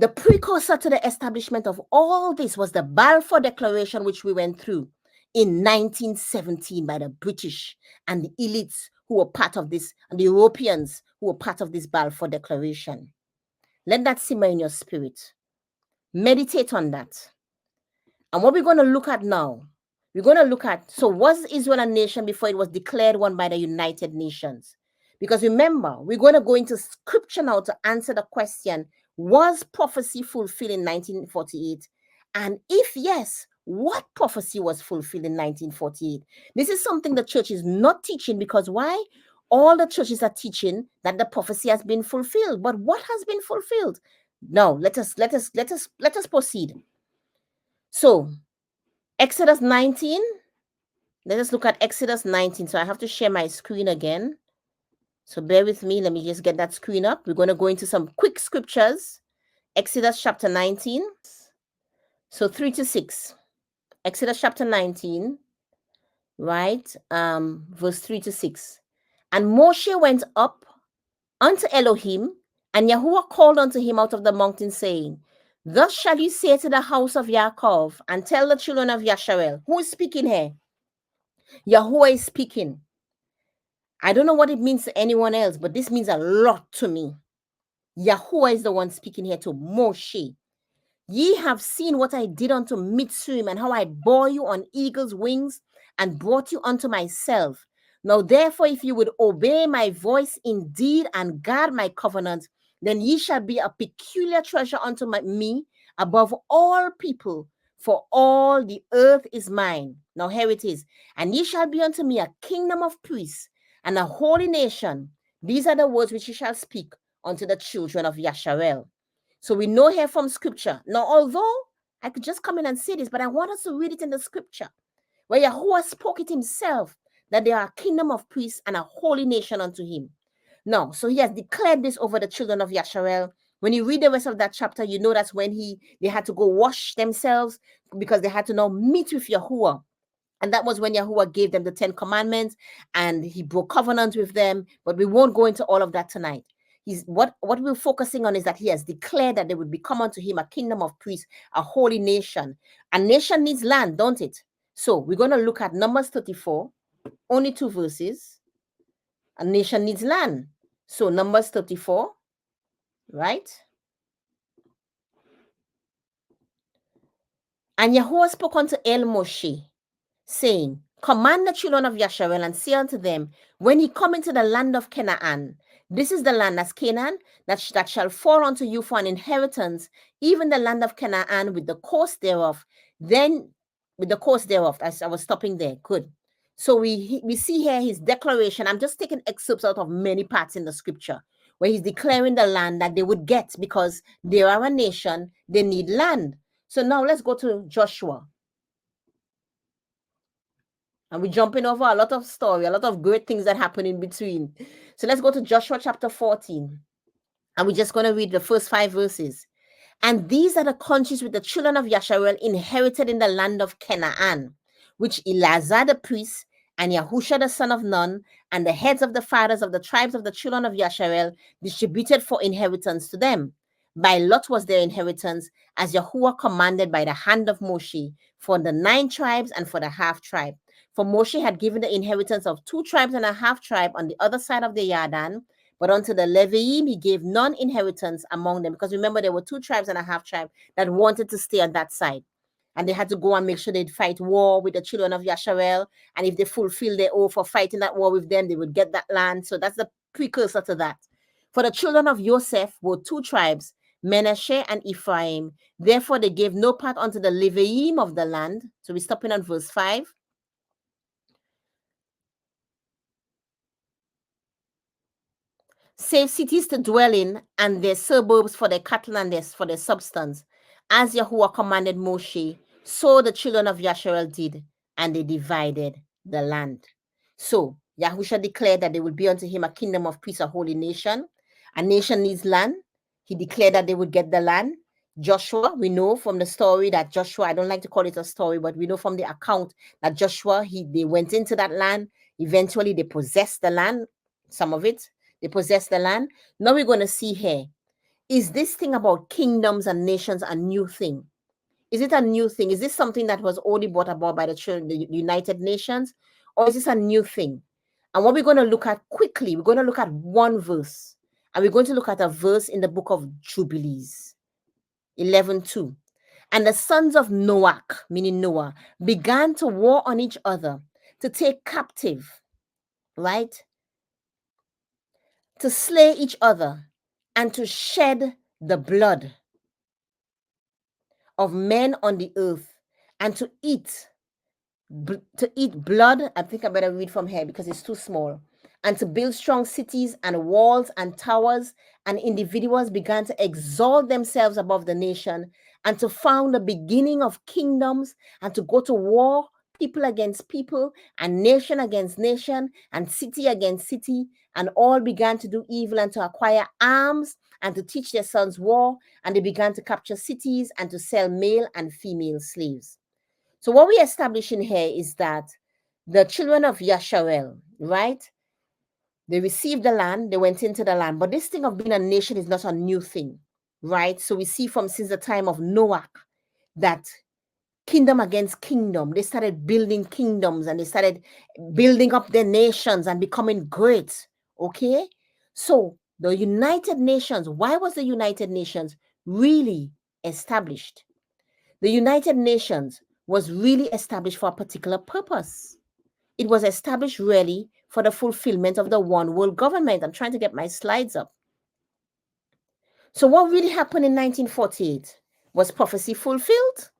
The precursor to the establishment of all this was the Balfour Declaration, which we went through in 1917 by the British and the elites who were part of this, and the Europeans who were part of this Balfour Declaration. Let that simmer in your spirit. Meditate on that. And what we're going to look at now, we're going to look at, so was Israel a nation before it was declared one by the United Nations? Because remember, we're going to go into scripture now to answer the question, was prophecy fulfilled in 1948? And if yes, what prophecy was fulfilled in 1948? This is something the church is not teaching, because why? All the churches are teaching that the prophecy has been fulfilled. But what has been fulfilled? Now, let us proceed. So, Exodus 19. Let us look at Exodus 19. So I have to share my screen again. So bear with me. Let me just get that screen up. We're going to go into some quick scriptures. Exodus chapter 19. So 3 to 6. Exodus chapter 19, right? Verse 3 to 6. And Moshe went up unto Elohim, and Yahuwah called unto him out of the mountain, saying, Thus shall you say to the house of Yaakov, and tell the children of Yasharel. Who is speaking here? Yahuwah is speaking. I don't know what it means to anyone else, but this means a lot to me. Yahuwah is the one speaking here to Moshe. Ye have seen what I did unto Mitzrayim, and how I bore you on eagle's wings and brought you unto myself. Now therefore, if you would obey my voice indeed and guard my covenant, then ye shall be a peculiar treasure unto me above all people, for all the earth is mine. Now here it is. And ye shall be unto me a kingdom of priests and a holy nation. These are the words which ye shall speak unto the children of Yasharel. So we know here from scripture. Now, although I could just come in and say this, but I want us to read it in the scripture, where Yahuwah spoke it himself, that they are a kingdom of priests and a holy nation unto him. Now, so he has declared this over the children of Yasharel. When you read the rest of that chapter, you know that's when they had to go wash themselves, because they had to now meet with Yahuwah. And that was when Yahuwah gave them the 10 commandments, and he broke covenant with them. But we won't go into all of that tonight. What we're focusing on is that he has declared that they would become unto him a kingdom of priests, a holy nation. A nation needs land, don't it? So we're going to look at Numbers 34, only 2 verses. A nation needs land. So Numbers 34, right? And Yahuwah spoke unto El Moshe, saying, Command the children of Yasharel, and say unto them, when ye come into the land of Canaan, this is the land, that's Canaan, that shall fall unto you for an inheritance, even the land of Canaan with the coast thereof. Then, with the coast thereof, as I was stopping there, good. So we see here his declaration. I'm just taking excerpts out of many parts in the scripture, where he's declaring the land that they would get, because they are a nation, they need land. So now let's go to Joshua. And we're jumping over a lot of story, a lot of great things that happen in between. So let's go to Joshua chapter 14. And we're just going to read the first 5 verses. And these are the countries which the children of Yasharel inherited in the land of Canaan, which Eleazar the priest and Yahusha the son of Nun and the heads of the fathers of the tribes of the children of Yasharel distributed for inheritance to them. By lot was their inheritance, as Yahuwah commanded by the hand of Moshe, for the 9 tribes and for the half tribe. For Moshe had given the inheritance of 2 tribes and a half tribe on the other side of the Yarden, but unto the Leviim he gave none inheritance among them. Because remember, there were 2 tribes and a half tribe that wanted to stay on that side. And they had to go and make sure they'd fight war with the children of Yasharel. And if they fulfill their oath for fighting that war with them, they would get that land. So that's the precursor to that. For the children of Joseph were 2 tribes, Manasseh and Ephraim. Therefore they gave no part unto the Leviim of the land. So we're stopping on verse 5. Save cities to dwell in, and their suburbs for their cattle and for their substance. As Yahuwah commanded Moshe, so the children of Yasharel did, and they divided the land. So Yahusha declared that they would be unto him a kingdom of priests, a holy nation. A nation needs land. He declared that they would get the land. Joshua, we know from the story that Joshua, I don't like to call it a story, but we know from the account that Joshua, they went into that land. Eventually they possessed the land, some of it. They possess the land. Now we're going to see here. is this thing about kingdoms and nations a new thing? Is it a new thing? Is this something that was only brought about by the United Nations? Or is this a new thing? And what we're going to look at quickly, we're going to look at one verse. And we're going to look at a verse in the book of Jubilees, 11:2. And the sons of Noach, meaning Noah, began to war on each other, to take captive, right? To slay each other, and to shed the blood of men on the earth, and to eat blood. I think I better read from here because it's too small. And to build strong cities and walls and towers, and individuals began to exalt themselves above the nation, and to found the beginning of kingdoms, and to go to war, people against people, and nation against nation, and city against city, and all began to do evil and to acquire arms and to teach their sons war, and they began to capture cities and to sell male and female slaves. So what we establish in here is that the children of Yasharel, right? They received the land, they went into the land. But this thing of being a nation is not a new thing, right? So we see from since the time of Noah that kingdom against kingdom, they started building kingdoms and they started building up their nations and becoming great, okay? So the United Nations, why was the United Nations really established? The United Nations was really established for a particular purpose. It was established really for the fulfillment of the one world government. I'm trying to get my slides up. So what really happened in 1948? Was prophecy fulfilled?